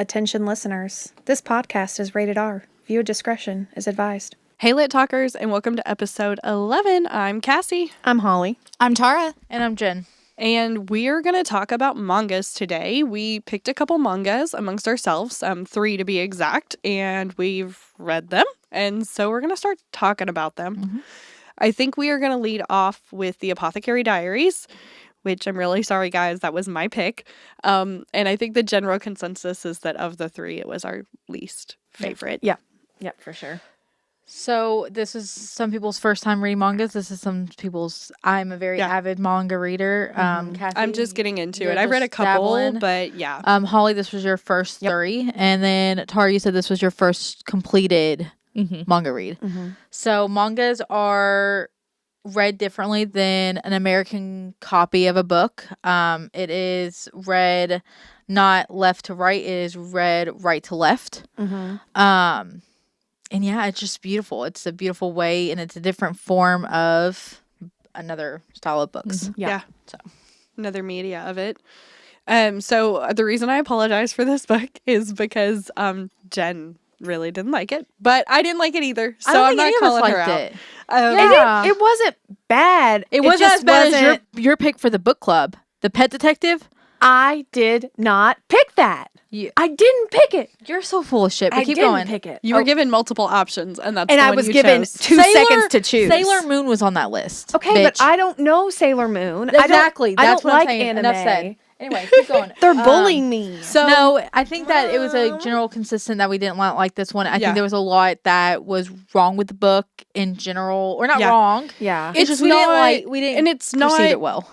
Attention listeners, this podcast is rated R. Viewer discretion is advised. Hey Lit Talkers, and welcome to episode 11. I'm Cassie. I'm Holly. I'm Tara. And I'm Jen. And we are going to talk about mangas today. We picked a couple mangas amongst ourselves, 3 to be exact, and we've read them. And so we're going to start talking about them. Mm-hmm. I think we are going to lead off with the Apothecary Dairies, which I'm really sorry, guys, that was my pick. And I think the general consensus is that of the 3, it was our least favorite. Yep, for sure. So this is some people's first time reading mangas. This is some people's. I'm a very avid manga reader. Kathy, I'm just getting into it. I've read a couple, but yeah. Holly, this was your first 3, and then Tara, you said this was your first completed manga read. Mm-hmm. So mangas are read differently than an American copy of a book. It is read not left to right. It is read right to left. Mm-hmm. And yeah, it's just beautiful. It's a beautiful way, and it's a different form of another style of books. Mm-hmm. Yeah. So another media of it. So the reason I apologize for this book is because Jen really didn't like it, but I didn't like it either. So I'm not calling her out. It wasn't bad. It wasn't as bad as your pick for the book club, The Pet Detective. I did not pick that. I didn't pick it. You're so full of shit, but keep going. going. Pick it. You were given multiple options, and that's and the I one was you given chose. 2 seconds to choose. Sailor Moon was on that list. Okay, bitch. but I don't know Sailor Moon. Exactly. I That's don't what like I'm saying. anime. Enough said. Anyway, keep going. They're bullying me. So no, I think that it was a general consistent that we didn't like this one. I think there was a lot that was wrong with the book in general, or not wrong. Yeah, it's just we didn't and it's not perceive it well.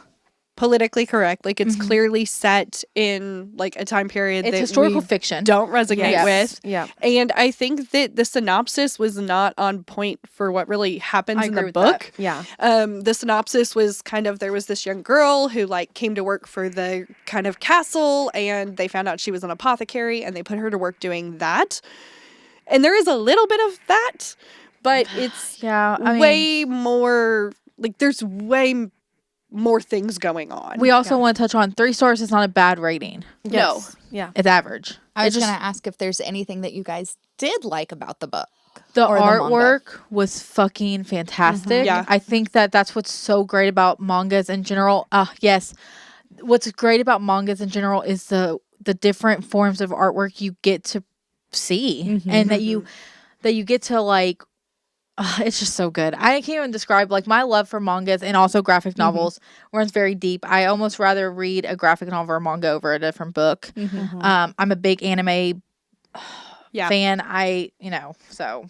Politically correct. Like, it's clearly set in like a time period it's that historical we fiction don't resonate with. Yeah. And I think that the synopsis was not on point for what really happens in the book. That. Yeah. The synopsis was kind of, there was this young girl who like came to work for the kind of castle, and they found out she was an apothecary, and they put her to work doing that. And there is a little bit of that, but it's way more, like, there's way more things going on. We also want to touch on 3 stars is not a bad rating. Yes. No. Yeah. It's average. I was going to ask if there's anything that you guys did like about the book. The artwork was fucking fantastic. Mm-hmm. Yeah. I think that that's what's so great about mangas in general. Yes. What's great about mangas in general is the different forms of artwork you get to see, and that you get to like. It's just so good. I can't even describe like my love for mangas and also graphic novels runs very deep. I almost rather read a graphic novel or manga over a different book. I'm a big anime fan. So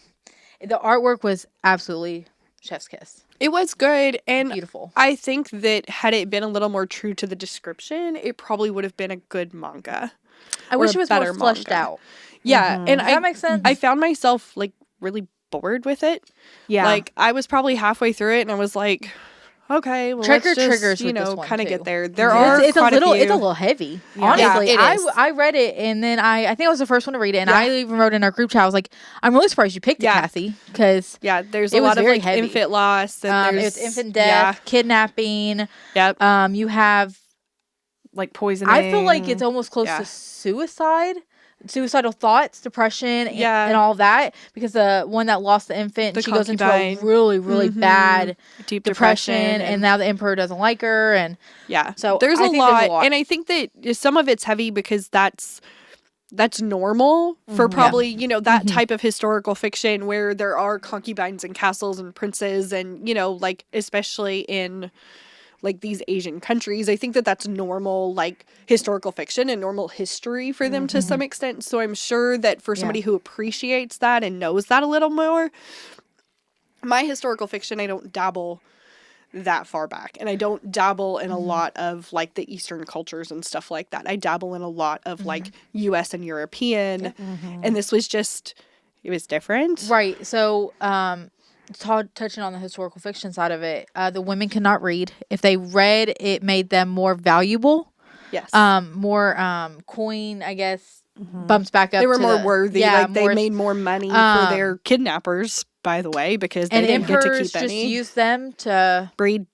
the artwork was absolutely chef's kiss. It was good and beautiful. I think that had it been a little more true to the description, it probably would have been a good manga. I wish it was more fleshed out. Yeah, and that makes sense. I found myself like really bored with it. Yeah. Like, I was probably halfway through it and I was like, okay, well, let's just, triggers, kind of get there. It's a little heavy. Yeah. Honestly, Yeah, I read it, and then I think I was the first one to read it, and I even wrote in our group chat, I was like, I'm really surprised you picked it, Kathy, because there's a lot of like heavy. Infant loss, and there's it's infant death, kidnapping. Yep. You have like poisoning. I feel like it's almost close to suicidal thoughts, depression, and all that, because the one that lost the infant, she goes into a really, really bad deep depression, and now the emperor doesn't like her, and so there's a lot, and I think that some of it's heavy because that's normal for probably that type of historical fiction where there are concubines and castles and princes, and like especially in like these Asian countries. I think that that's normal, like historical fiction and normal history for them to some extent. So I'm sure that for somebody who appreciates that and knows that a little more, my historical fiction, I don't dabble that far back, and I don't dabble in a lot of like the Eastern cultures and stuff like that. I dabble in a lot of like US and European, and this was just, it was different. Right. So, touching on the historical fiction side of it, the women cannot read. If they read, it made them more valuable. Yes. More coin, I guess, bumps back up. They were more worthy. Yeah, like they made more money for their kidnappers, by the way, because they didn't get to keep any. Just use them to breed.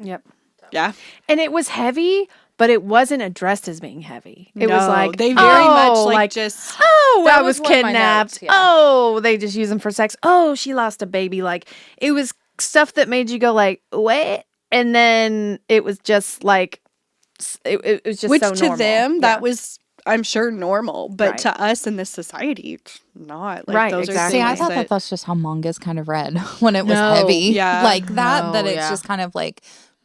Yep. Yeah. And it was heavy, but it wasn't addressed as being heavy. It was No, like, they very much oh, like just oh, That I was was one of my kidnapped. notes, yeah. Oh, they just use them for sex. Oh, she lost a baby. Like, it was stuff that made you go like, what? And then it was just like, it was just which so to normal. them that Yeah. was, I'm sure, normal, but Right. to us in this society, it's not. Like, Right, those exactly. See, I are thought things that that's just how mangas kind of read when it was No. heavy. Yeah. Like that No, it's yeah. just kind of like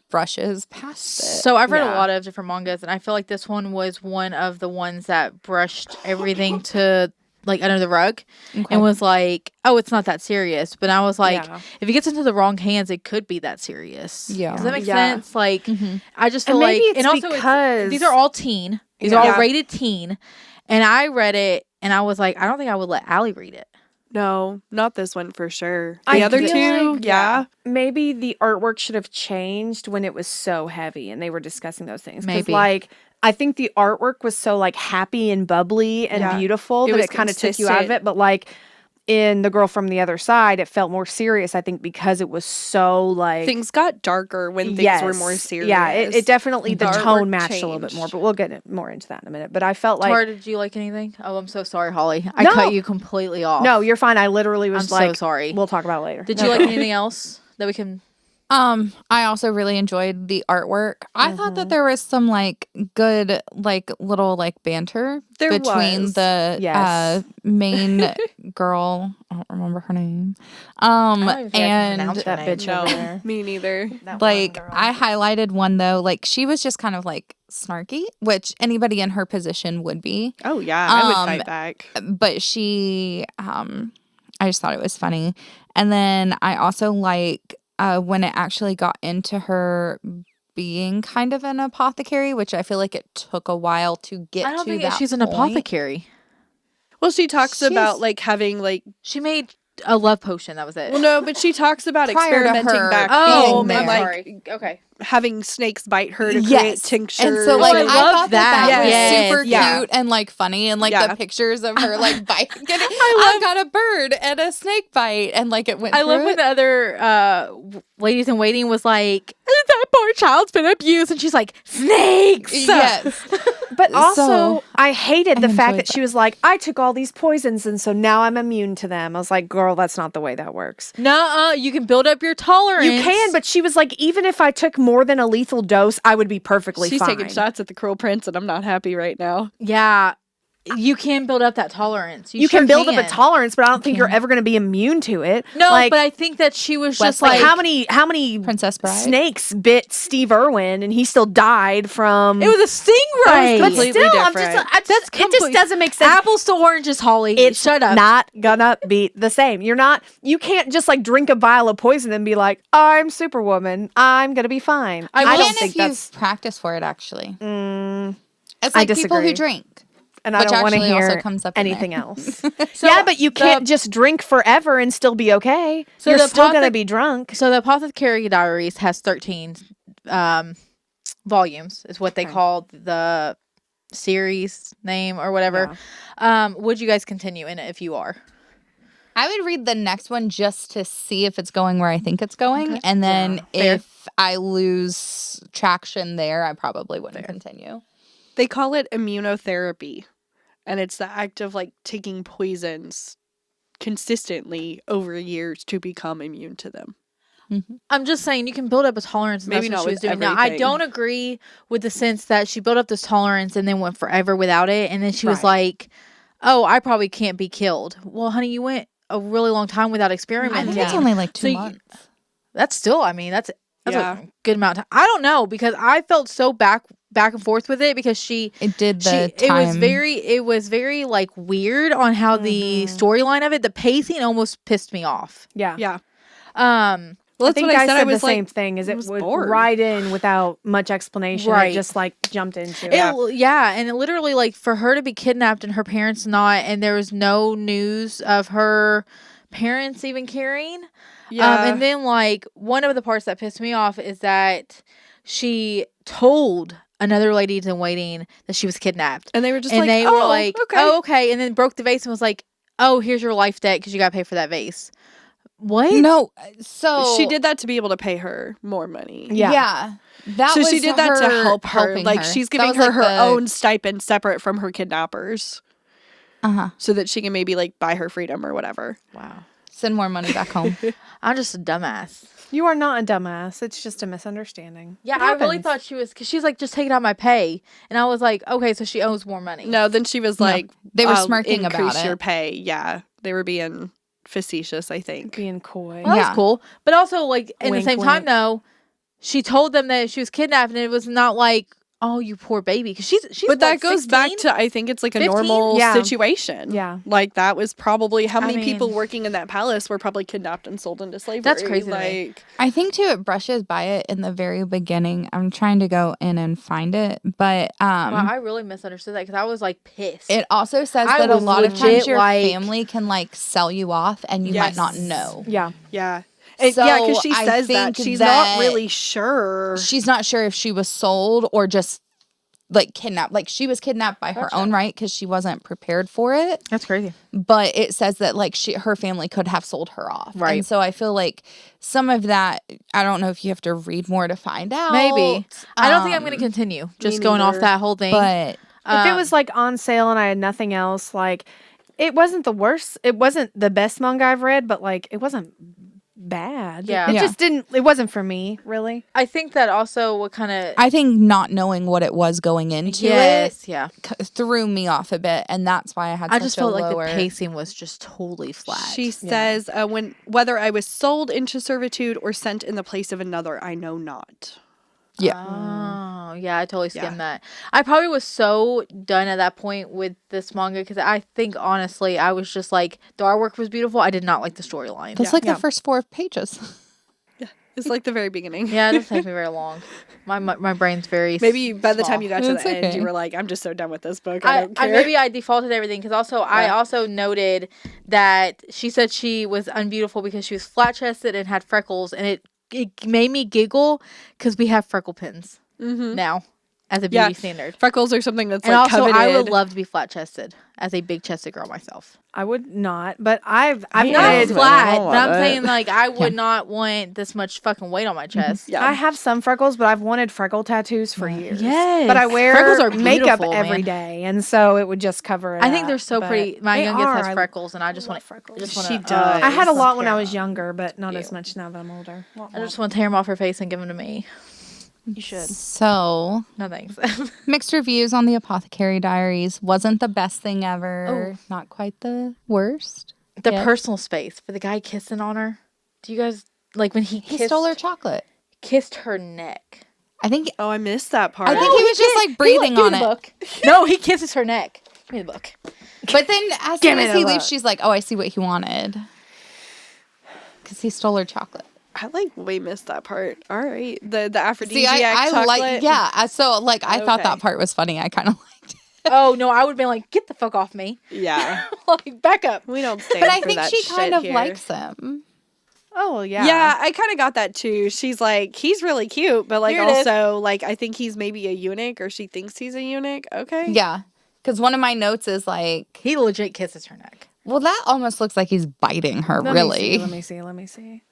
brushes past it. So I've read a Yeah. lot of different mangas, and I feel like this one was one of the ones that brushed everything to like under the rug Okay. and was like, "Oh, it's not that serious." But I was like, Yeah. if it gets into the wrong hands, it could be that serious. Yeah. Does that make Yeah. sense? Like, Mhm. I just feel And maybe like, it's and also because- these are all teen. These are Yeah. all rated teen, and I read it, and I was like, I don't think I would let Allie read it. No, not this one for sure. I The other feel two, like, yeah. Maybe the artwork should have changed when it was so heavy and they were discussing those things. 'Cause, Maybe. like, I think the artwork was so like happy and bubbly and Yeah. beautiful It that was it kind of took you out of consistent. it. But like in The Girl from the Other Side, it felt more serious, I think, because it was so like Things got darker when things were more serious. Yeah, it definitely the The tone artwork matched a little bit more, changed. but we'll get more into that in a minute. But I felt Tara, like did you like anything? Oh, I'm so sorry, Holly. I No. cut you completely off. no, you're fine. I literally was I'm so like, sorry. We'll talk about it later. Did you like anything else that we can? I also really enjoyed the artworart. I thought that there was some like good like little like banter There between was. the Yes. main girl. I don't remember her name. don't even think I can And pronounce her that name. bitch No, over there? me neither. That like one girl. I highlighted one though, like she was just kind of like snarky, which anybody in her position would be. Oh yeah, I would Um, fight back. But she I just thought it was funny. And then I also like when it actually got into her being kind of an apothecary, which I feel like it took a while to get I don't to think that she's an point. apothecary. Well, she talks about she's- like having like She made a love potion. That was it. well, no, but she talks about Prior to experimenting her back oh, being home there. and I'm like sorry. Okay. having snakes bite her to create Yes. tinctures. And so like I I, love thought that, that. was Yes. super Yeah. cute and like funny and like Yeah. the pictures of her like biting. I got a bird and a snake bite and like it went I love through when it. the other ladies in waiting was like, that poor child's been abused, and she's like, snakes. Yes. But also, So, I hated the I fact enjoyed that she was like, I took all these poisons and so now I'm immune to them. I was like, girl, that's not the way that works. Nuh-uh, you can build up your tolerance. You can, but she was like, even if I took more than a lethal dose, I would be perfectly She's fine. taking shots at the Cruel Prince, and I'm not happy right now. Yeah, you can build up that tolerance. You sure can build up a tolerance, but I don't think you're ever going to be immune to it. No, like, but I think that she was just like like, how many Princess Bride. snakes bit Steve Irwin and he still died from it was a stingray. but completely still, I'm different. just, it just complete- doesn't make sense. apples to oranges, Holly. It's Shut up. not gonna be the same. You can't just like drink a vial of poison and be like, I'm Superwoman. I'm gonna be fine. I I will don't And think if you've that's. practiced for it actually. Mm, It's I like people who disagree. drink. and I Which don't want to actually also hear comes up in there. anything else. So yeah, but you the- can't just drink forever and still be okay. So You're the still gonna apothe- be drunk. So the Apothecary Diaries has 13 volumes, is what they Okay. call the series name or whatever. Would you guys continue in it if you are? I would read the next one just to see if it's going where I think it's going. Okay. And then Fair. if I lose traction there, I probably wouldn't continue. They call it immunotherapy, and it's the act of like taking poisons consistently over years to become immune to them. I'm just saying you can build up a tolerance. And Maybe that's what not she was with doing. Now, I everything. don't agree with the sense that she built up this tolerance and then went forever without it. And then she was Right. like, oh, I probably can't be killed. Well, honey, you went a really long time without I experimenting. think it's only like 2 So you- months. That's still, I mean, that's Yeah. a good amount of time. I don't know, because I felt so back and forth with it because It did the it was time. very like weird on how the storyline of it, the pacing almost pissed me off. Yeah. Yeah. Um Well, I that's think what I I said. said I was the same like, thing. Is I it was would bored. ride in without much explanation. Right. It just like jumped into it. yeah, and it literally like for her to be kidnapped and her parents not, and there was no news of her parents even caring. yeah. And then like one of the parts that pissed me off is that she told another lady in waiting that she was kidnapped. and they were just And like, they oh, were like, okay. oh, okay. And then broke the vase and was like, oh, here's your life debt because you got to pay for that vase. What? No, so She did that to be able to pay her more money. Yeah. That So was she did that to help her. helping Like her. she's That giving was, her like, her the- own stipend separate from her kidnappers. Uh-huh. So that she can maybe like buy her freedom or whatever. Wow. Send more money back home. I'm just a dumbass. You are not a dumbass. It's just a misunderstanding. Yeah, It I really happens. thought she was, because she's like, just take it out my pay. And I was like, okay, so she owes more money. No, then she was No, like, they were "I'll smirking about increase it." your pay." Yeah, they were being facetious, I think. being coy. Well, Yeah. that's cool. But also, like, in Wink, the same time, wink. though, she told them that she was kidnapped, and it was not like, oh, you poor baby. Because she's But that what, goes back 16? to, I think it's like a 15? normal Yeah. situation. Yeah. Like that was probably how many people mean- working in that palace were probably kidnapped and sold into slavery. That's crazy to me. Like, I think too it brushes by it in the very beginning. I'm trying to go in and find it, but Wow, I really misunderstood that because I was like pissed. it also says I that a was lot of times legit, your like- family can like sell you off and you might not Yes. know. Yeah. yeah. And, yeah, because she So I says that. think She's that not really sure. She's not sure if she was sold or just like kidnapped. Like she was kidnapped by her own right because she wasn't prepared for it. That's crazy. But it says that like her family could have sold her off. Right. And so I feel like some of that, I don't know if you have to read more to find out. Maybe. I don't think I'm going to continue just going off neither. that whole thing. But If it was like on sale and I had nothing else, like it wasn't the worst. It wasn't the best manga I've read, but like it wasn't bad. Yeah. It Yeah. just didn't. It wasn't for me, really. I think that also what kind of. I think not knowing what it was going into Yes, yeah. it threw me off a bit. And that's why I had I such just a felt lower... like the pacing was just totally flat. She says, whether I was sold into servitude or sent in the place of another, I know not. Yeah. Oh, yeah, I totally skimmed that. I probably was so done at that point with this manga because I think honestly, I was just like, the artwork was beautiful. I did not like the storyline. That's like the first 4 pages. It's like the very beginning. Yeah, it doesn't take me very long. My brain's very Maybe by the time small. you got to It's the end, okay. you were like, I'm just so done with this book. I don't care. Maybe I defaulted everything because also I also noted that she said she was unbeautiful because she was flat chested and had freckles, and it made me giggle because we have freckle pins now as a beauty standard. Freckles are something that's And like also, coveted. I would love to be flat chested as a big chested girl myself. I would not, but I've Not wanted flat, love but I'm it. saying like I would not want this much fucking weight on my chest. Yeah. I have some freckles, but I've wanted freckle tattoos for years. Yes. But I wear Freckles are makeup beautiful, every man. day, and so it would just cover it I think up, they're so but pretty. My they youngest are. has freckles, and I just love want freckles. Just wanna, She does. I had a just lot wanna when tear I them was off. younger, but not as Cute. much now that I'm older. I just want to tear them off her face and give them to me. You should. So, No thanks. mixed reviews on the Apothecary Diaries. Wasn't the best thing ever. Oh. Not quite the worst. The Yeah. personal space for the guy kissing on her. Do you guys like when he He stole her chocolate. kissed her neck? I think Oh, I missed that part. I think he was just like breathing on it. Book. No, he kisses her neck. Give me the book. But then as Give soon me as the he look. leaves, she's like, "Oh, I see what he wanted." Because he stole her chocolate. I like way missed that part. All right. The aphrodisiac See, I chocolate. like, yeah. So, like, I thought Okay. that part was funny. I kind of liked it. Oh no, I would have been like, get the fuck off me. Yeah. Like, back up. We don't stand But I for think that she shit kind of here. likes him. Oh well, yeah. Yeah, I kind of got that too. She's like, he's really cute, but like Here it is. also like I think he's maybe a eunuch, or she thinks he's a eunuch. Okay. Yeah. Because one of my notes is like, He legit kisses her neck. well, that almost looks like he's biting her, really. Let me see. Let me see.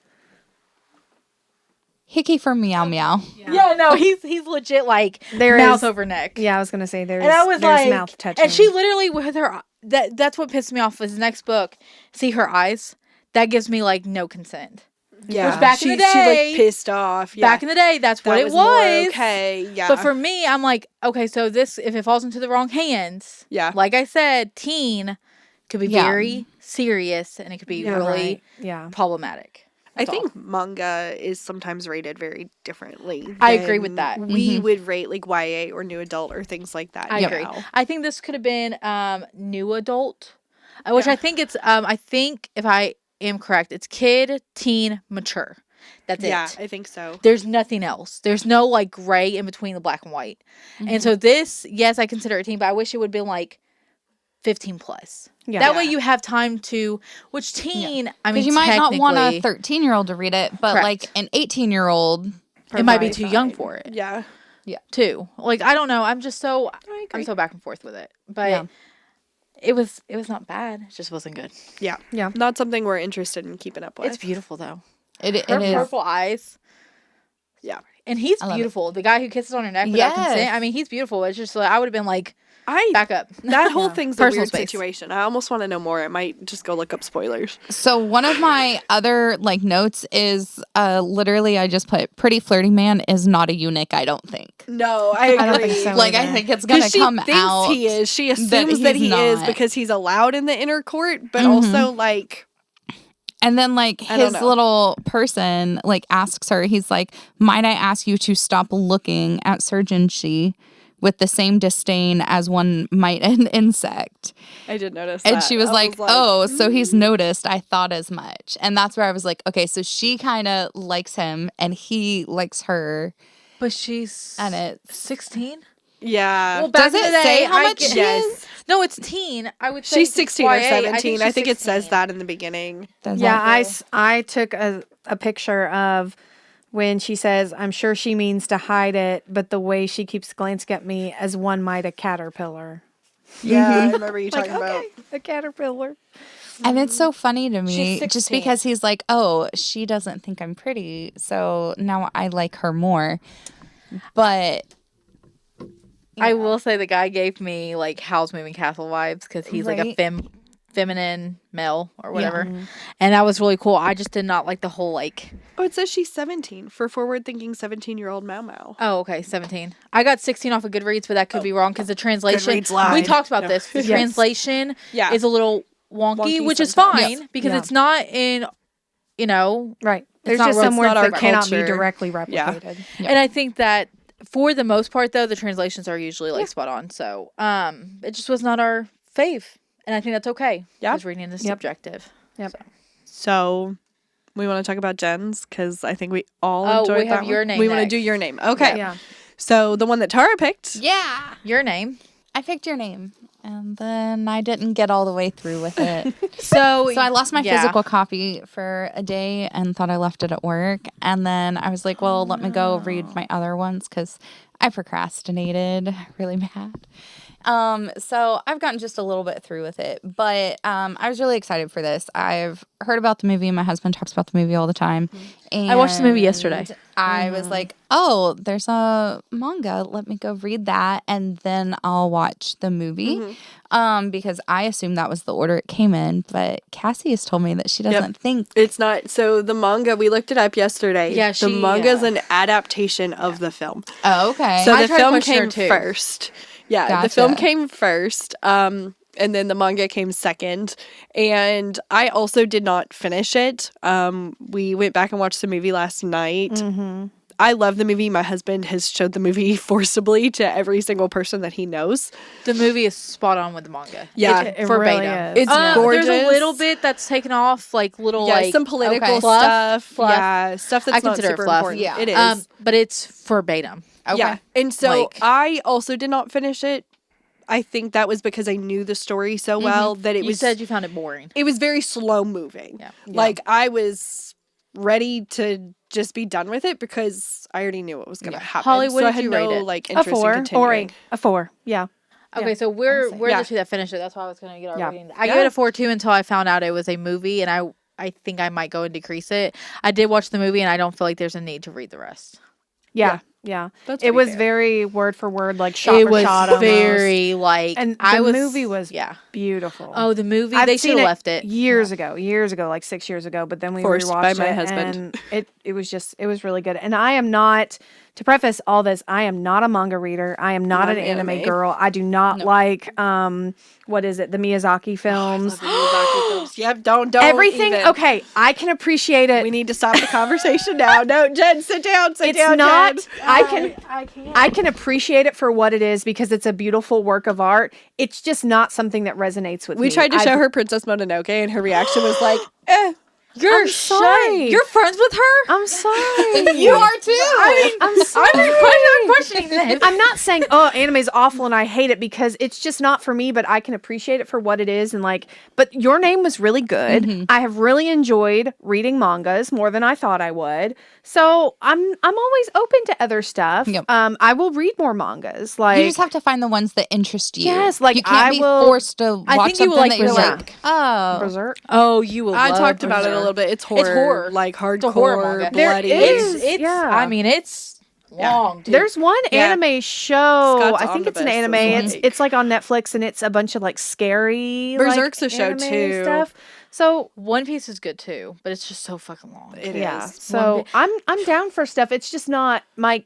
Hickey for meow meow. Yeah, no, he's legit like There mouth is- over neck. Yeah, I was gonna say there's. And I was there's like, mouth touching. and she literally with her that's what pissed me off was his next book. See her eyes? That gives me like no consent. Yeah. Which back in the She's day- like pissed off. Yeah. Back in the day, that's what That it more was. okay. Yeah. But for me, I'm like, okay, so this if it falls into the wrong hands, Yeah. like I said, teen could be Yeah. very serious and it could be Yeah, really right. Yeah. problematic. I That's all. think manga is sometimes rated very differently. I agree with than that. We would rate like YA or new adult or things like that. I you agree. know. I think this could have been new adult, which I think it's I think if I am correct, it's kid, teen, mature. That's Yeah, it. I think so. There's nothing else. There's no like gray in between the black and white. And so this, yes, I consider it teen, but I wish it would have been like 15 plus. Yeah. That way you have time to, which teen, I mean, Because you might not want a technically, 13-year-old to read it, but Correct. like an 18-year-old. it might be Provide too young fine. for it Yeah. too. Like, I don't know. I'm just so, I agree. I'm so back and forth with it. But Yeah. it was not bad. It just wasn't good. Yeah. Yeah. Not something we're interested in keeping up with. It's beautiful though. It Her is. purple eyes. Yeah. And he's I love it. beautiful. The guy who kisses on her neck without Yes. consent. I mean, he's beautiful. It's just like, I would have been like, back up. That whole thing's a Personal weird space. situation. I almost want to know more. I might just go look up spoilers. So one of my other like notes is literally I just put pretty flirty man is not a eunuch, I don't think. No, I don't agree. think so. Like I either. think it's gonna Because she come thinks out. he is. She assumes that he's he is not. because he's allowed in the inner court, but also like And then like I don't his know. little person like asks her, he's like, might I ask you to stop looking at Surgeon She with the same disdain as one might an insect? I did notice And that. she was I like, oh, so he's noticed. I thought as much. And that's where I was like, okay, so she kind of likes him and he likes her. But she's And it's 16? yeah. Well, back Does in it the day, say how I much get- she is? No, it's teen. I would say She's it's 16 or YA. 17. I think it says 16. that in the beginning. Does Yeah, it? I took a picture of when she says, I'm sure she means to hide it, but the way she keeps glancing at me as one might a caterpillar. Yeah, I remember you Like, talking about. okay, a caterpillar. And it's so funny to me She's just 16. because he's like, oh, she doesn't think I'm pretty. So now I like her more. But I will say the guy gave me like Howl's Moving Castle vibes because he's like a Right. feminine male or whatever. And that was really cool. I just did not like the whole like, Oh, it says she's 17 for forward-thinking 17-year-old Mau Mau. oh, okay, 17. I got 16 off of Goodreads, but that could be wrong because the translation. Goodreads lied. We talked about No. this. The Yes. translation Yeah. is a little wonky, Wonky which is sometimes. fine because Yeah. it's not in, you know, Right. There's not just real- some it's words not our that cannot be culture. directly Yeah. replicated. And I think that for the most part, though, the translations are usually like spot on. So, it just was not our fave, and I think that's okay. Yeah. because reading is Yep. subjective. Yep. So, we want to talk about Jen's because I think we all Oh, enjoyed we have that your one. name We want to next. do your name. Okay. Yeah. So, the one that Tara picked. yeah, Your name. I picked your name. And then I didn't get all the way through with it. So, So I lost my yeah. physical copy for a day and thought I left it at work. And then I was like, well, let me go read my other ones because I procrastinated really bad. So I've gotten just a little bit through with it, but I was really excited for this. I've heard about the movie. My husband talks about the movie all the time. And I watched the movie yesterday. I was like, oh, there's a manga. Let me go read that, and then I'll watch the movie. Because I assumed that was the order it came in, but Cassie has told me that she doesn't think. It's not. So, the manga, we looked it up yesterday. Yeah, the she, manga is an adaptation of the film. Oh, okay. So, I the tried to film question her came too. first. Yeah, the film Gotcha. came first. And then the manga came second. And I also did not finish it. We went back and watched the movie last night. I love the movie. My husband has showed the movie forcibly to every single person that he knows. The movie is spot on with the manga. Yeah, It verbatim. really is. It's gorgeous. There's a little bit that's taken off, like little Yeah, like some political okay. stuff. Fluff. Yeah, stuff that's I not consider it super fluff. important. Yeah. It is. but it's verbatim. Okay. Yeah. And so Like- I also did not finish it. I think that was because I knew the story so well that it You was said you found it boring. it was very slow moving. Yeah. Like I was ready to just be done with it because I already knew what was going to happen. Holly, what so I did had you no rate it? like A interest in 4 continuing. or a 4. Yeah. Okay, so we're Yeah. the two that finished it. That's why I was going to get our Yeah. rating. I gave it a 4 too until I found out it was a movie, and I think I might go and decrease it. I did watch the movie, and I don't feel like there's a need to read the rest. Yeah. Yeah. That's It pretty was fair. very word for word, like shot It for was shot. almost. very like, And I the was movie was yeah. beautiful. Oh, the movie I've they should seen have left it years ago, like 6 years ago. But then we Forced rewatched by my it, husband. and it was really good. And I am not, to preface all this, I am not a manga reader. I am not Not an an anime anime. girl. I do not like what is it, the Miyazaki films. Yep, don't Everything. even. Okay, I can appreciate it. We need to stop the conversation now. No, Jen, sit down. Sit It's down. not. Jen. I can appreciate it for what it is because it's a beautiful work of art. It's just not something that resonates with me. We tried to show I've- her Princess Mononoke, and her reaction was like, "Eh." You're I'm sorry. You're friends with her? I'm sorry. You are too. I mean, I'm sorry. I'm questioning this. I'm not saying, oh, anime's awful and I hate it, because it's just not for me, but I can appreciate it for what it is. And like, but Your Name was really good. I have really enjoyed reading mangas more than I thought I would. So I'm always open to other stuff. Yep. I will read more mangas. Like, You just have to find the ones that interest you. Yes, like, you can't I be will- forced to I watch think you something will like that you're Berserk. like, oh, Berserk. Oh, you will. I love talked about it a Berserk. little bit. It's horror. horror. Like It's a horror hardcore, manga. There bloody. is. It's Yeah. I mean, it's long, dude. There's one Yeah. anime show. Scott's I think it's an Omnibus anime. is It's like on Netflix, and it's a bunch of like scary. like, Berserk's a show, anime too. Stuff. So One Piece is good too, but it's just so fucking long. It yeah. is. So I'm down for stuff. It's just not my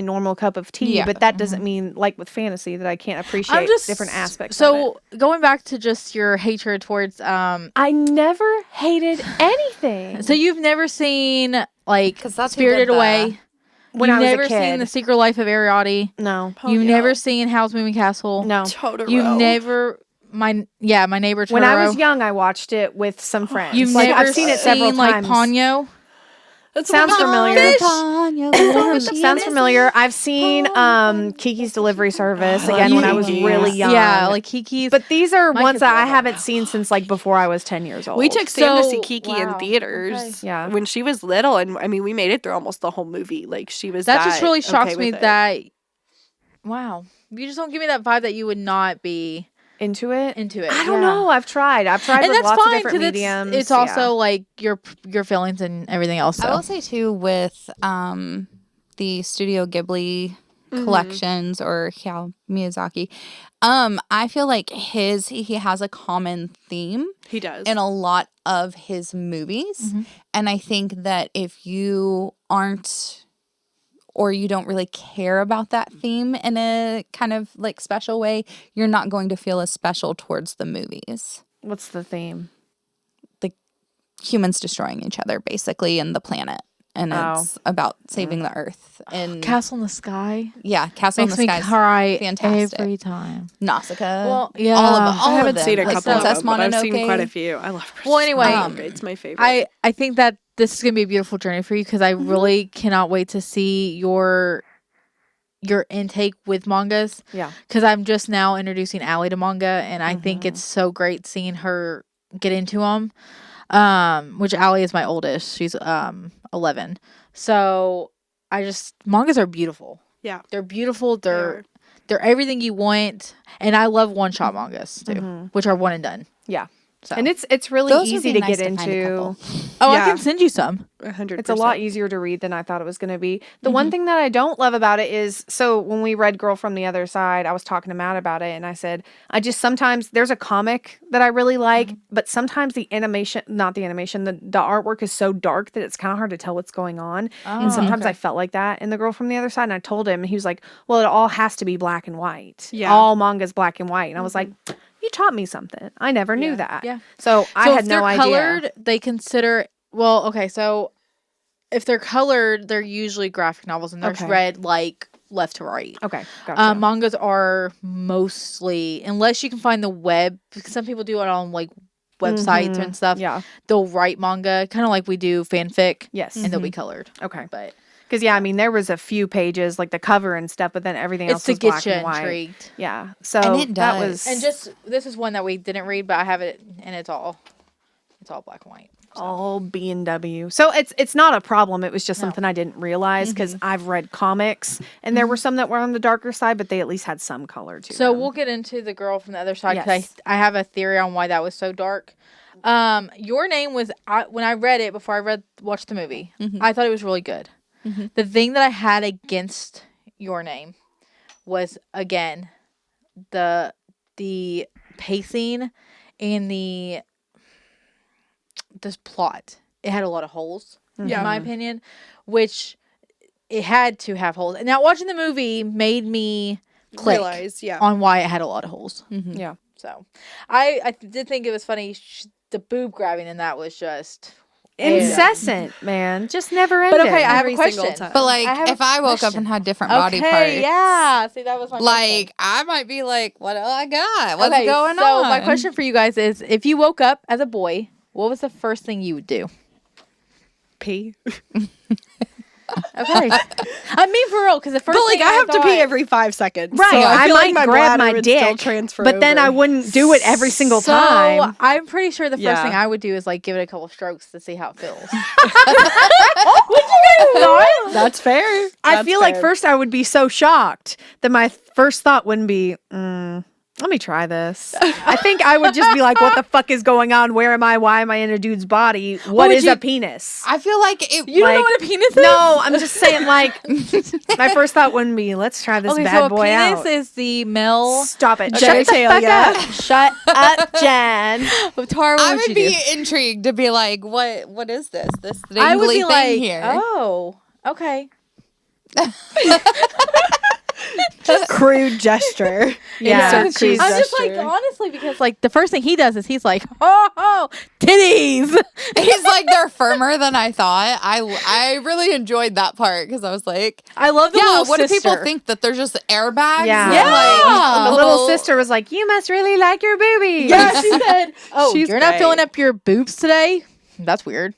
normal cup of tea. Yeah. But that doesn't mean, like with fantasy, that I can't appreciate different aspects. of So it. going back to just your hatred towards I never hated anything. so you've never seen like 'Cause that's who Spirited did the- Away. When You've I was never a kid, seen The Secret Life of Ariadne. no, You've Ponyo. never seen Howl's Moving Castle. no. Totoro. You've never my neighbor Totoro. When I was young, I watched it with some friends. You've like, never I've seen it several like times. Ponyo. That's Sounds what- familiar. Fish. Sounds familiar. I've seen Kiki's Delivery Service again when I was Kiki. really young. Yeah, like Kiki's. But these are My ones kids that I love them haven't now. seen since like before I was 10 years old. We took Sam to see So- Kiki in wow, theaters okay. Yeah. when she was little, and I mean, we made it through almost the whole movie. Like she was. that just really shocks okay me with it. that wow. You just don't give me that vibe that you would not be into it. into it. I don't Yeah. know. I've tried. I've tried And with that's lots of fine different because mediums. it's also like your feelings and everything else. I So. will say too with the Studio Ghibli collections or Hayao Miyazaki, I feel like he has a common theme He does. in a lot of his movies, and I think that if you aren't or you don't really care about that theme in a kind of like special way, you're not going to feel as special towards the movies. What's the theme? Humans destroying each other basically and the planet. And it's about saving the earth. And Castle in the Sky yeah, Castle makes in me the Sky. cry fantastic. every time. Nausicaa. Well, yeah. all of I haven't them. seen a Like couple of Princess them, but I've seen Mononoke. quite a few. I love. Well, anyway, Mononoke. It's my favorite. I think that this is gonna be a beautiful journey for you because I really cannot wait to see your intake with mangas. Yeah. Because I'm just now introducing Allie to manga, and I think it's so great seeing her get into them. Which Allie is my oldest. She's 11. So mangas are beautiful. Yeah. They're beautiful. They're everything you want, and I love one shot mangas too, which are one and done. Yeah. So And it's really Those would easy be to nice get to find a into. couple. I Yeah. can send you some. 100%. It's a lot easier to read than I thought it was going to be. The one thing that I don't love about it is, so when we read Girl from the Other Side, I was talking to Matt about it, and I said, I just sometimes, there's a comic that I really like, but sometimes the artwork is so dark that it's kind of hard to tell what's going on. And sometimes I felt like that in The Girl from the Other Side, and I told him, and he was like, well, it all has to be black and white. Yeah. All manga's black and white. And I was like, you taught me something. I never knew that. Yeah. So I So had if they're no idea. colored, they consider okay, so if they're colored, they're usually graphic novels and they're Okay. read like left to right. Okay. Gotcha. Mangas are mostly, unless you can find the web, because some people do it on like websites and stuff. yeah. They'll write manga, kind of like we do fanfic, Yes. and they'll be colored. Okay. But Because yeah, I mean, there was a few pages like the cover and stuff, but then everything it's else to was get black you and white. intrigued. Yeah, so And it that does. was And just this is one that we didn't read, but I have it, and it's all black and white. all B and W. So it's not a problem. It was just something I didn't realize because I've read comics and there were some that were on the darker side, but they at least had some color to So them. we'll get into the girl from the other side because Yes. I have a theory on why that was so dark. Your Name was when I read it before I watched the movie. I thought it was really good. The thing that I had against Your Name was again the pacing and this plot. It had a lot of holes, in my opinion, which it had to have holes. And now watching the movie made me click Realize, on why it had a lot of holes. Yeah. So I did think it was funny. The boob grabbing in that was just Incessant, man. Just never ended. But okay, I have Every a single question. time. But like, I have a if I woke up question. and had different body parts, Okay, yeah. See, that was my like I might be like, what do I got? What's question. going So on? my question for you guys is: if you woke up as a boy what was the first thing you would do? Pee. Okay. I mean, for real, because the first But like thing I have to thought, pee every 5 seconds. Right. So I I feel like might my grab bladder my would still dick, transfer but then over. I wouldn't do it every single So time. I'm pretty sure the first Yeah. thing I would do is like give it a couple strokes to see how it feels. That's fair. I That's feel like fair. first I would be so shocked that my first thought wouldn't be, let me try this. I think I would just be like, what the fuck is going on? Where am I? Why am I in a dude's body? What would is you- a penis? I feel like it. You don't know Like, what a penis is? No, I'm just saying, like, my first thought wouldn't be, let's try this Okay, bad so a boy penis out. is the male. Stop it. Okay. Shut the fuck Genitalia. up. Shut up, Jen. Tara, what I would would you be do? intrigued to be like, what is this? This I would dingly be thing like, here. oh, okay. Crude gesture. Yeah, Insert crude she's- I'm just like, gesture. honestly, because like the first thing he does is he's like, oh, titties. He's like, they're firmer than I thought. I really enjoyed that part because I was like, I love the yeah, little what do people sister. think that they're just airbags? Yeah. And, like, Yeah. The little sister was like, you must really like your boobies. Yeah, she said, "Oh, She's you're not great. filling up your boobs today? That's weird."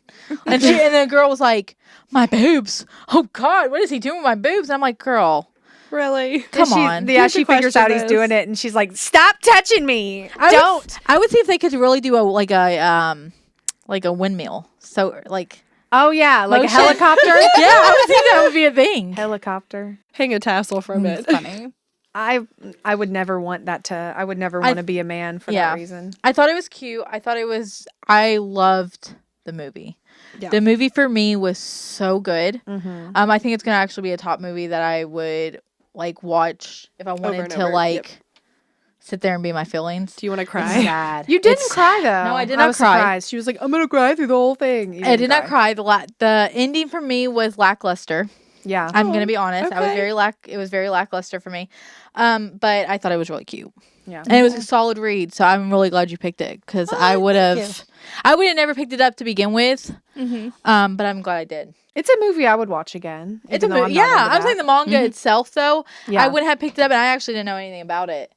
And the girl was like, "My boobs? Oh God, what is he doing with my boobs?" And I'm like, "Girl, Really? come She- on." Yeah, Who's she the figures out question he's is? doing it, and she's like, stop touching me. Don't. I would see if they could really do a like a windmill. So like, Oh, yeah, like Motion. a helicopter. yeah, I would think that would be a thing. Helicopter. Hang a tassel from it's it. funny. I would never want that to. I would never want to be a man for yeah. that reason. I thought it was cute. I loved the movie. Yeah. The movie for me was so good. Mm-hmm. I think it's gonna actually be a top movie that I would like watch if I wanted and to over, like yep. sit there and be my feelings. Do you want to It's cry? sad. You didn't It's- cry though. No, I did I not was cry. surprised. She was like, "I'm gonna cry through the whole thing." You I did didn't not cry. The ending for me was lackluster. Yeah. I'm gonna be honest. I was okay. it was very lackluster for me. But I thought it was really cute. Yeah. And it was a solid read, so I'm really glad you picked it because I would have never picked it up to begin with. Mm-hmm. But I'm glad I did. It's a movie I would watch again. It's a even though movie. I'm not Yeah, into I'm saying that. the manga itself though. Yeah. I wouldn't have picked it up, and I actually didn't know anything about it.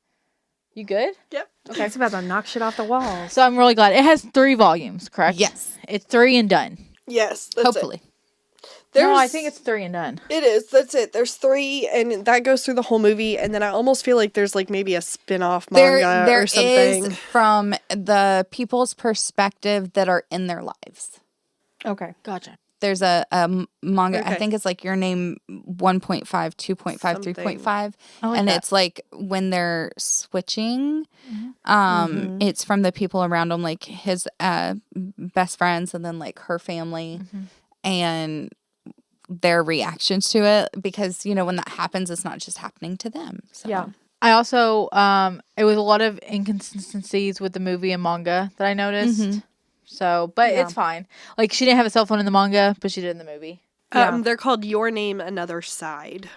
You good? Yep. Okay, it's about to knock shit off the walls. So I'm really glad. It has 3 volumes, correct? Yes, It's 3 and done. Yes. That's hopefully. There's, No, I think it's 3 and done. It is. That's it. There's 3, and that goes through the whole movie. And then I almost feel like there's like maybe a spin-off manga There or something. is from the people's perspective that are in their lives. Okay. Gotcha. There's a manga. I Okay. think it's like Your Name 1.5, 2.5, 3.5. I like And that. it's like when they're switching, Mm-hmm. it's from the people around him, like his best friends and then like her family and their reactions to it. Because, when that happens, it's not just happening to them. So. Yeah. I also, it was a lot of inconsistencies with the movie and manga that I noticed. Mhm. So, but Yeah. it's fine. Like, she didn't have a cell phone in the manga, but she did in the movie. Yeah. They're called Your Name, Another Side.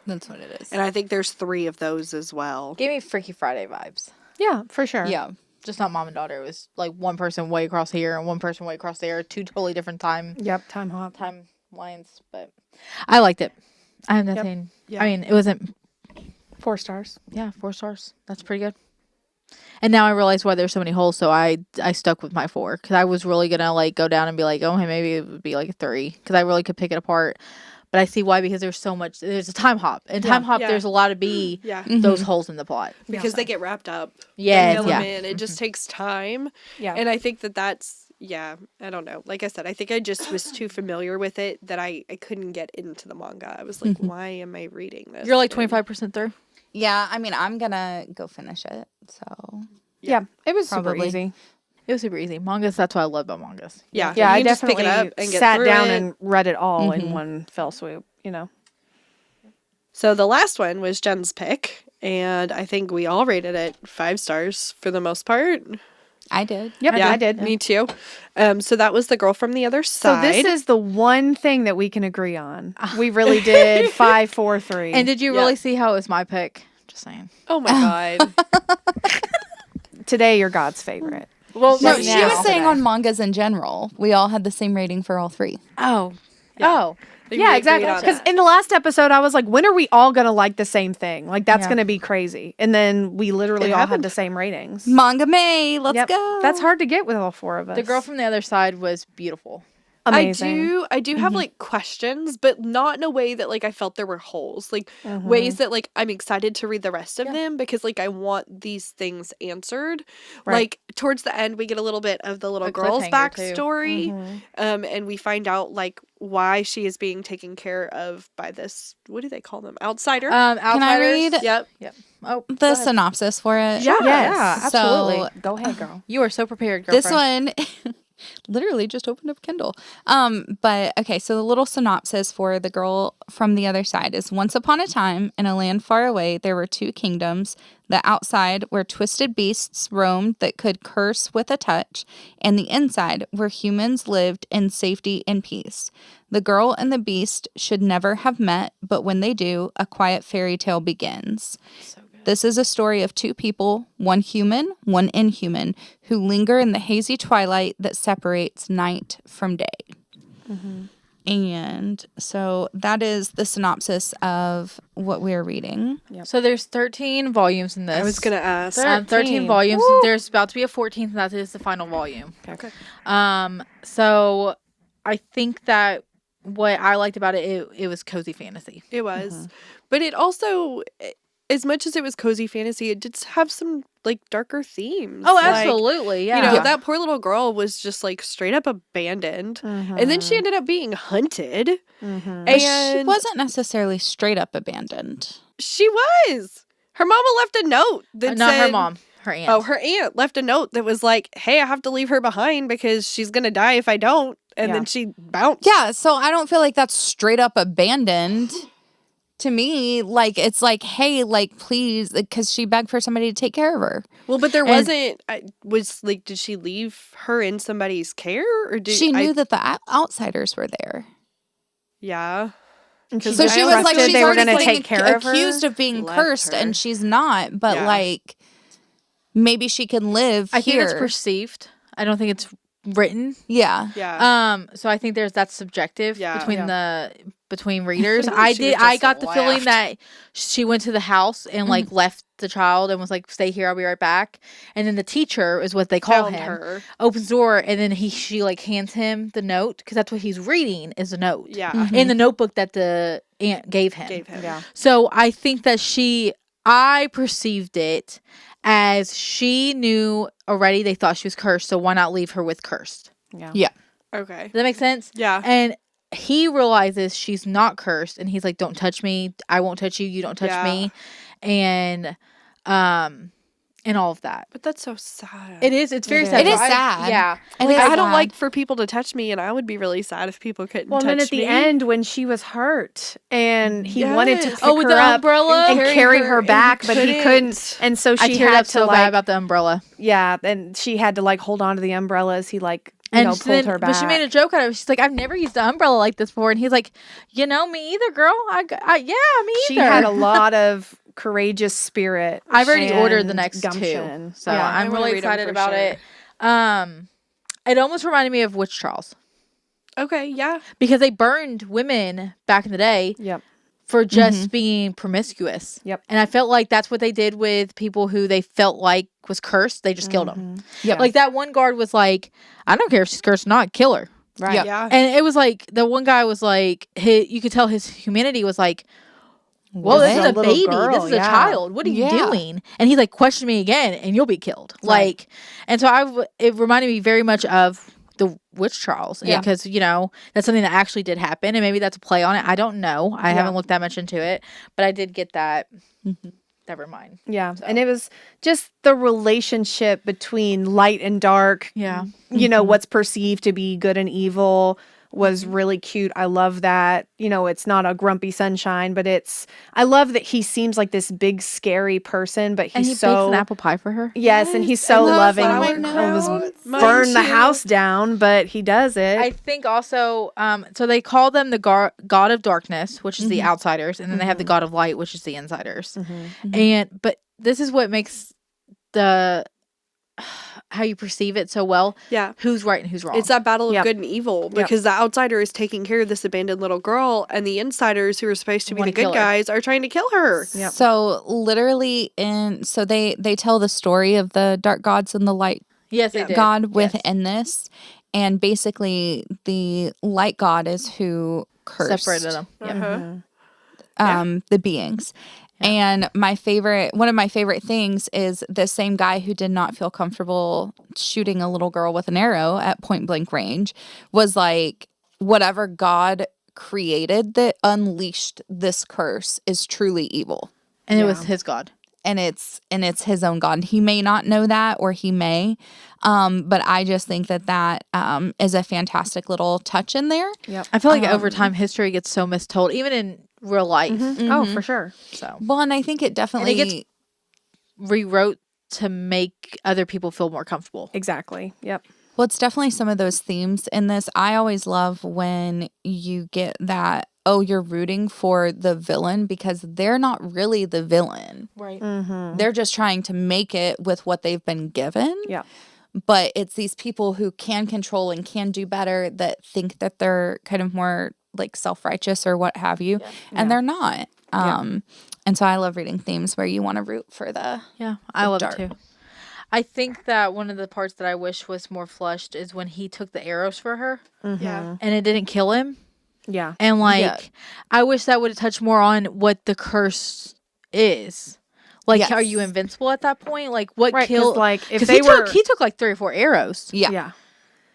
That's what it is. And I think there's 3 of those as well. Gave me Freaky Friday vibes. Yeah, for sure. Yeah. Just not mom and daughter. It was like one person way across here and one person way across there. 2 totally different Yep. Time hop. timelines. But I liked it. I have nothing. Yeah. I mean, it wasn't. 4 stars. Yeah, 4 stars. That's pretty good. And now I realize why there's so many holes, so I stuck with my 4 because I was really gonna like go down and be like, oh, hey, maybe it would be like a 3 because I really could pick it apart. But I see why because there's so much. There's a time hop, and time hop Yeah. there's a lot to be Yeah. those holes in the plot. Because they get wrapped up. Yes, They fill yeah. them in. It just takes time. Yeah. And I think that's, yeah, I don't know. Like I said, I think I just was too familiar with it that I couldn't get into the manga. I was like, why am I reading this? You're like And- 25% through. Yeah, I mean, I'm gonna go finish it. So Yeah. It was Probably. super easy. It was super easy. Mangas. That's what I love about mangas. Yeah. Yeah, I you just pick definitely it up and get sat through down it. and read it all in one fell swoop. So the last one was Jen's pick. And I think we all rated it 5 stars for the most part. I did. Yep, Yeah, I did. Me too. So that was The Girl from the Other So Side. this is the one thing that we can agree on. We really did 5, 4, 3. And did you Yeah. really see how it was my pick? Just saying. Oh my God. today you're God's favorite. Well, No, right she now. was saying on mangas in general. We all had the same rating for all 3. Oh, Oh. Like, Yeah, we agreed exactly. on Because that. in the last episode, I was like, when are we all going to like the same thing? Like, that's Yeah. going to be crazy. And then we literally It all had happened. the same ratings. Manga May, let's Yep. go. That's hard to get with all four of us. The girl from the other side was beautiful. Amazing. I do have like questions, but not in a way that like I felt there were holes. Like Mm-hmm. ways that like I'm excited to read the rest of Yeah. them because like I want these things answered. Right. Like towards the end we get a little bit of the little A girl's cliffhanger, too. backstory. Mm-hmm. And we find out like why she is being taken care of by this, what do they call them? Outsider? Outsiders. Can I read Yep. Oh, the go ahead. synopsis for it? Yeah. Yeah, So, absolutely. Go ahead, girl. You are so prepared, girlfriend. This one literally just opened up Kindle. But okay, so the little synopsis for The Girl from the Other Side is: once upon a time, in a land far away, there were two kingdoms. The outside, where twisted beasts roamed that could curse with a touch, and the inside, where humans lived in safety and peace. The girl and the beast should never have met, but when they do, a quiet fairy tale begins. This is a story of two people, one human, one inhuman, who linger in the hazy twilight that separates night from day. And so that is the synopsis of what we're reading. So there's 13 volumes in this. I was gonna ask. 13 volumes. There's about to be a 14th, and that is the final volume. Okay. So I think that what I liked about it was cozy fantasy. It was. But it also, as much as it was cozy fantasy, it did have some like darker themes. Oh, Like, absolutely. Yeah. You know, that poor little girl was just like straight up abandoned. And then she ended up being hunted. Mm-hmm. But she And wasn't necessarily straight up abandoned. she was. Her mama left a note that Not said, her mom, her aunt. Oh, her aunt left a note that was like, hey, I have to leave her behind because she's going to die if I don't. And Yeah. then she bounced. Yeah, so I don't feel like that's straight up abandoned. To me, like, it's like, hey, like, please, because she begged for somebody to take care of her. Well, but there And- wasn't, was like, did she leave her in somebody's care? Or did She knew that the outsiders were there. Yeah. So she was like, she's they were already going to being take care of her. accused of being Left cursed, her. and she's not. But Yeah. like, maybe she can live I think here. it's perceived. I don't think it's written. Yeah. Yeah. So I think that's subjective Yeah. between readers. She I was I just got the feeling laughed. that she went to the house and like left the child and was like, "Stay here, I'll be right back." And then the teacher is what they call Found him. her. Opens the door and then she like hands him the note because that's what he's reading is a note. Yeah. In the notebook that the aunt gave him. Yeah. So I think that I perceived it as she knew already they thought she was cursed, so why not leave her with cursed? Yeah. Okay. Does that make sense? Yeah. And he realizes she's not cursed and he's like, don't touch me. I won't touch you. You don't touch Yeah. me. And all of that. But that's so sad. It is. It's very It sad. is So I- sad. Yeah. It Like, is I don't sad. like for people to touch me, and I would be really sad if people couldn't Well, touch and then at me. the end, when she was hurt and he wanted to Yes. pick with her the up umbrella and carry her and he back, but he couldn't. couldn't. And so I she teared had up to so like, bad about the umbrella. yeah, and she had to like hold on to the umbrella as he like, pulled her back. But she made a joke out of it. She's like, I've never used an umbrella like this before. And he's like, me either, girl. Yeah, me either. She had a lot of courageous spirit. I've already ordered the and next gumption. two. So Yeah. I'm I wanna really read 'em excited for about sure. it. It almost reminded me of Witch Trials Okay, yeah. because they burned women back in the day Yep. for just being promiscuous. Yep. And I felt like that's what they did with people who they felt like was cursed. They just killed them. Yep. Like that one guard was like, I don't care if she's cursed or not, kill her. Right. Yep. Yeah. And it was like the one guy was like, you could tell his humanity was like, well, This this is is a a little baby. girl, This is a yeah. child. What are you Yeah. doing? And he's like, question me again, and you'll be killed. Right. Like, and so it reminded me very much of the witch trials. Yeah. Because that's something that actually did happen, and maybe that's a play on it. I don't know. I haven't looked that much into it, but I did get that. Never mind. Yeah. And it was just the relationship between light and dark. Yeah. You know, what's perceived to be good and evil was really cute. I love that. It's not a grumpy sunshine, but I love that he seems like this big, scary person, but And he's he so. bakes an apple pie for her. Yes, and he's so and the loving. flower Almost crowns. burn the Mine too. house down, but he does it. I think also, so they call them the god of darkness, which is the outsiders, and then they have the god of light, which is the insiders. But this is what makes the how you perceive it so well. Yeah. Who's right and who's wrong. It's that battle of Yep. good and evil because the outsider is taking care of this abandoned little girl, and the insiders who are supposed to be Wanna the good kill her. guys are trying to kill her. Yep. So literally they tell the story of the dark gods and the light Yes, they did. god Yes. within this. And basically the light god is who cursed Separated them. Yep. the beings. And one of my favorite things is the same guy who did not feel comfortable shooting a little girl with an arrow at point blank range was like, whatever God created that unleashed this curse is truly evil. And it was his god. And it's his own God. He may not know that, or he may, but I just think that is a fantastic little touch in there. Yep. I feel like over time history gets so mistold, even in real life. Oh, for sure. So Well, and I think it definitely gets rewrote to make other people feel more comfortable. Exactly. Yep. Well, it's definitely some of those themes in this. I always love when you get that, oh, you're rooting for the villain because they're not really the villain. Right. They're just trying to make it with what they've been given. Yeah. But it's these people who can control and can do better that think that they're kind of more like self-righteous or what have you. And they're not. And so I love reading themes where you want to root for the Yeah, I love dark. it too. I think that one of the parts that I wish was more flushed is when he took the arrows for her Yeah. and it didn't kill him. Yeah. And like, Yeah. I wish that would have touched more on what the curse is. Like, Yes. are you invincible at that point? Like, what Right. 'Cause, killed? like, if 'Cause they were, he took like 3 or 4 arrows. Yeah. yeah.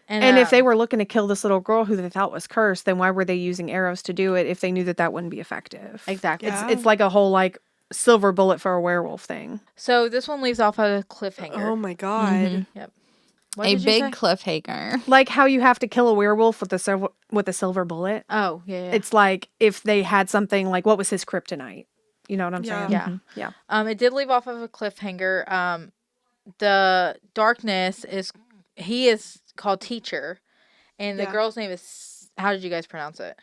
And, And if they were looking to kill this little girl who they thought was cursed, then why were they using arrows to do it if they knew that that wouldn't be effective? exactly. Yeah. It's like a whole like silver bullet for a werewolf thing. So this one leaves off at a cliffhanger. Oh my god. Yep. What A did you big say? cliffhanger. Like how you have to kill a werewolf with a silver bullet. Oh yeah. It's like if they had something like what was his kryptonite? You know what I'm Yeah. saying? Yeah. Yeah. It did leave off of a cliffhanger. The darkness he is called Teacher, and the Yeah. girl's name is, how did you guys pronounce it?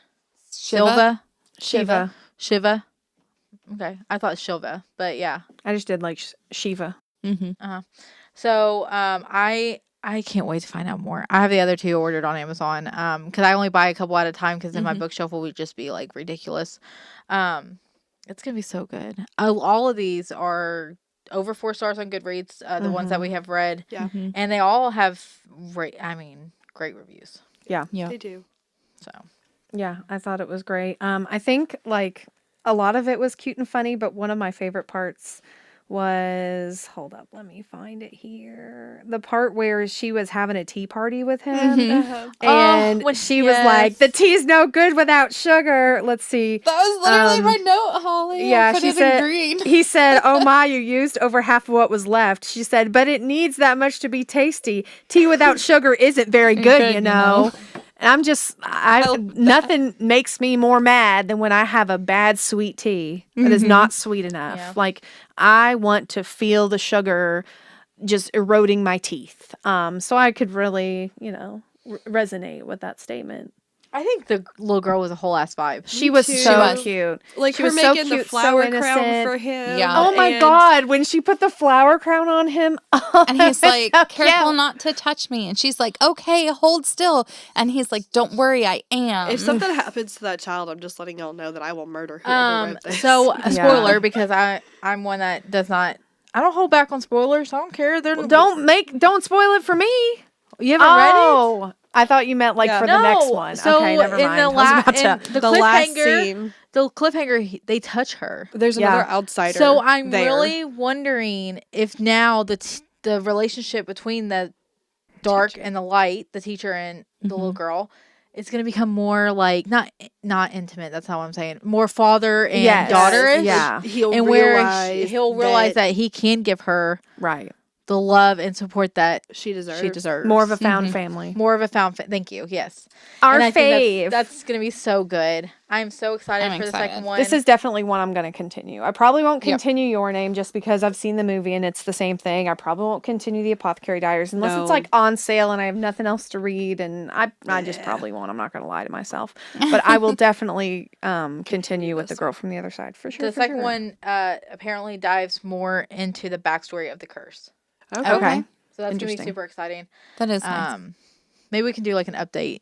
Shiva? Shiva. Shiva. Okay, I thought Shiva, but yeah. I just did like Shiva. Mm-hmm. So I can't wait to find out more. I have the other 2 ordered on Amazon. Because I only buy a couple at a time because then my bookshelf will just be like ridiculous. It's gonna be so good. All of these are over 4 stars on Goodreads. The ones that we have read, Yeah. and they all have great reviews. Yeah. They do. So Yeah, I thought it was great. I think like a lot of it was cute and funny, but one of my favorite parts was, hold up, let me find it here. The part where she was having a tea party with him. Uh-huh. And when- she was like, the tea's no good without sugar. Let's see. That was literally my note, Holly. Yeah, I put she it said, in green. he said, oh my, you used over half of what was left. She said, but it needs that much to be tasty. Tea without sugar isn't very good, you know. And I'm just, nothing makes me more mad than when I have a bad sweet tea that is not sweet enough. Yeah. Like, I want to feel the sugar just eroding my teeth. So I could really, resonate with that statement. I think the little girl was a whole ass vibe. She was too. so She was. cute. Like She her was so making cute, the so flower crown innocent. for him. Yeah. Oh my and- God, when she put the flower crown on him. And he's like, so careful cute. not to touch me. And she's like, okay, hold still. And he's like, don't worry, I am. If something happens to that child, I'm just letting y'all know that I will murder whoever wrote this. So a Yeah. spoiler, because I'm one that does not. I don't hold back on spoilers. I don't care. They're Don't spoil it for me. You haven't read it? Oh, I thought you meant like Yeah. for the next one. So Okay, never in mind. the I was about to- the the last cliffhanger, scene, the cliffhanger, they touch her. there's Yeah. another outsider. So I'm there. really wondering if now the relationship between the dark and the light, the teacher and the little girl, is going to become more like not intimate. That's not what I'm saying. More father and Yes. daughter-ish. Yeah. He'll And where realize he'll realize that he can give her right. the love and support that she deserves. she deserves. More of a found family. More of a found thank you. Yes. Our And I think fave. that's going to be so good. I'm so excited I'm for the excited. second one. This is definitely one I'm going to continue. I probably won't continue Your Name just because I've seen the movie and it's the same thing. I probably won't continue the Apothecary Diaries unless it's No. like on sale and I have nothing else to read. And I just probably won't. I'm not going to lie to myself. But I will definitely continue with The Girl from the Other Side for sure. the for second sure. one apparently dives more into the backstory of the curse. Okay. Okay. So that's gonna be Interesting. super exciting. That is nice. Maybe we can do like an update.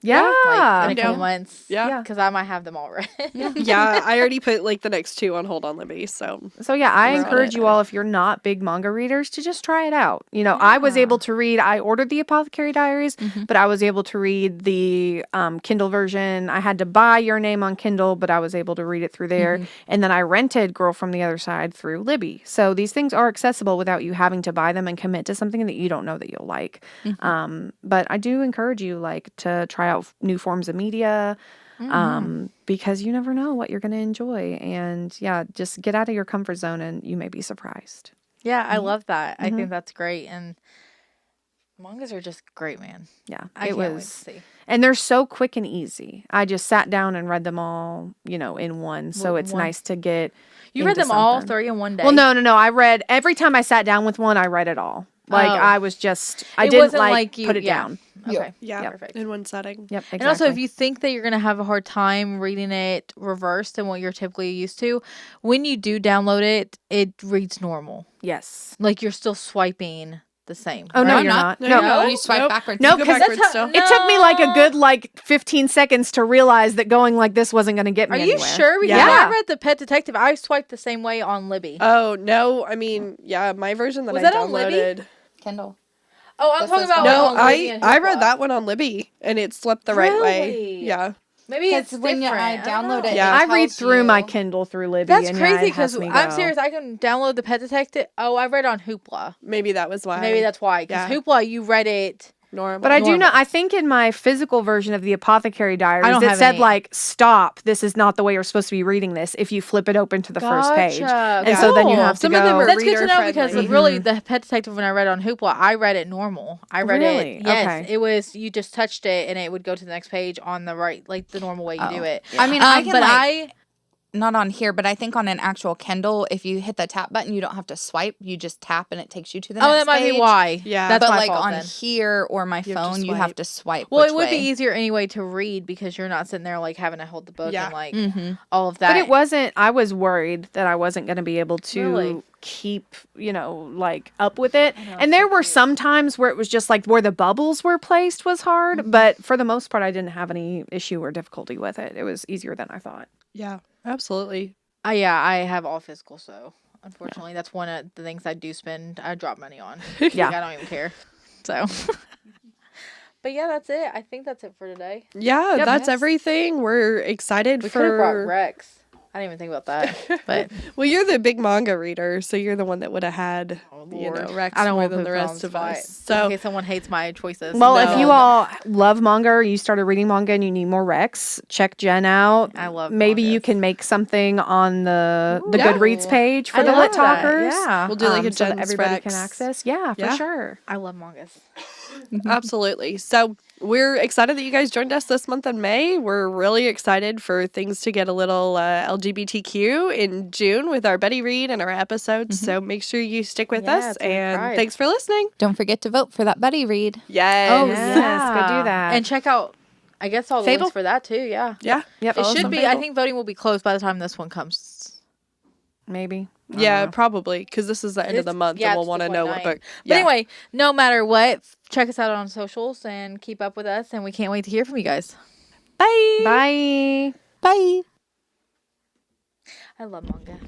Yeah. Like in a Yeah. couple months. Yeah. Because I might have them all read. Yeah, I already put like the next 2 on hold on Libby, so So yeah, I We're on encourage it. you all, if you're not big manga readers, to just try it out. You know, I was able to read, I ordered the Apothecary Diaries, but I was able to read the Kindle version. I had to buy Your Name on Kindle, but I was able to read it through there. And then I rented Girl from the Other Side through Libby. So these things are accessible without you having to buy them and commit to something that you don't know that you'll like. But I do encourage you like to try out new forms of media. Because you never know what you're going to enjoy. And yeah, just get out of your comfort zone and you may be surprised. Yeah, I love that. I think that's great. And mangas are just great, man. Yeah, I it can't wait to was. see. And they're so quick and easy. I just sat down and read them all, you know, in one. So it's One. nice to get. You read into them all something. 3 in one day? Well, no. I read every time I sat down with one, I read it all. Like Oh. I was just, I It didn't wasn't like you, put it yeah. down. Okay. yeah, Yep. Perfect. in one setting. Yep, exactly. And also, if you think that you're going to have a hard time reading it reversed than what you're typically used to, when you do download it, it reads normal. yes. Like you're still swiping the same. Oh no, right? you're not. not. No, No, no. You swipe Nope. backwards. No, Go 'cause backwards that's still. how- It took me like a No. good 15 seconds to realize that going like this wasn't going to get me Are you anywhere. sure? Because Yeah. I read the Pet Detective. I swiped the same way on Libby. Oh, no. I mean, yeah, my version that Was I that on Libby? downloaded. Kindle. Oh, I'm This talking is about the- No, on Libby and I Hoopla. read that one on Libby and it slipped the right way. Really? Yeah. Maybe it's Because when different. I don't download know. it, Yeah. I read tells through my you- Kindle through Libby. That's and crazy it has because me I'm go. serious. I can download the Pet Detective. Oh, I read on Hoopla. Maybe that was why. Maybe that's why. Because Yeah. Hoopla, you read it. normal. But I do know, Normal. I think in my physical version of the Apothecary Diaries, don't it have said any. like, stop, this is not the way you're supposed to be reading this if you flip it open to the first page. Gotcha. And so then you Cool. have to Some go. of them are That's good to know reader because friendly. really the Pet Detective when I read on Hoopla, I read it normal. I read Really? it. Yes, Okay. it was you just touched it and it would go to the next page on the right, like the normal way you do it. I mean, I can but like, not on here, but I think on an actual Kindle, if you hit the tap button, you don't have to swipe. You just tap and it takes you to the next that might page. be why. Yeah. that's But my like fault on then. here or my have to phone, you have swipe. to swipe. Well, which it would be way. easier anyway to read because you're not sitting there like having to hold the book Yeah. and like Mhm. all of that. But it wasn't, I was worried that I wasn't going to be able to Really? keep, like up with it. And there were some times where it was just like where the bubbles were placed was hard. But for the most part, I didn't have any issue or difficulty with it. It was easier than I thought. Yeah, absolutely. Yeah, I have all physical, so unfortunately, that's one of the things I do spend. I drop money on. Yeah. Like, I don't even care. So, but yeah, that's it. I think that's it for today. Yeah, Yep. that's Yes. everything. We're excited We could have brought for. Rex. I didn't even think about that. But Well, you're the big manga reader, so you're the one that would have had, Lord. Rex I don't more want than to the put it on rest of spot. us. So in case someone hates my choices. Well, No. if you all love manga or you started reading manga and you need more Rex, check Jen out. I love Maybe you mangas. can make something on the Yeah. Goodreads page for I the love Lit that, Talkers. yeah. We'll do like a so that Jen's everybody Rex. can access. Yeah, for Yeah. sure. I love mangas. absolutely. So we're excited that you guys joined us this month in May. We're really excited for things to get a little LGBTQ in June with our Betty Read and our episodes. So make sure you stick with Yeah, us. it's our And pride. thanks for listening. Don't forget to vote for that Buddy read. Yes. Oh, Yes, go do that. And check out, I guess, all the Fable? links for that too. Yeah. Yeah. Yep. It follow us should on be. I Facebook. think voting will be closed by the time this one comes. Maybe. Yeah, probably. Because this is the end of the month yeah, and we'll it's want to the know what 29th. book. But anyway, no matter what, check us out on socials and keep up with us. And we can't wait to hear from you guys. Bye. Bye. Bye. I love manga.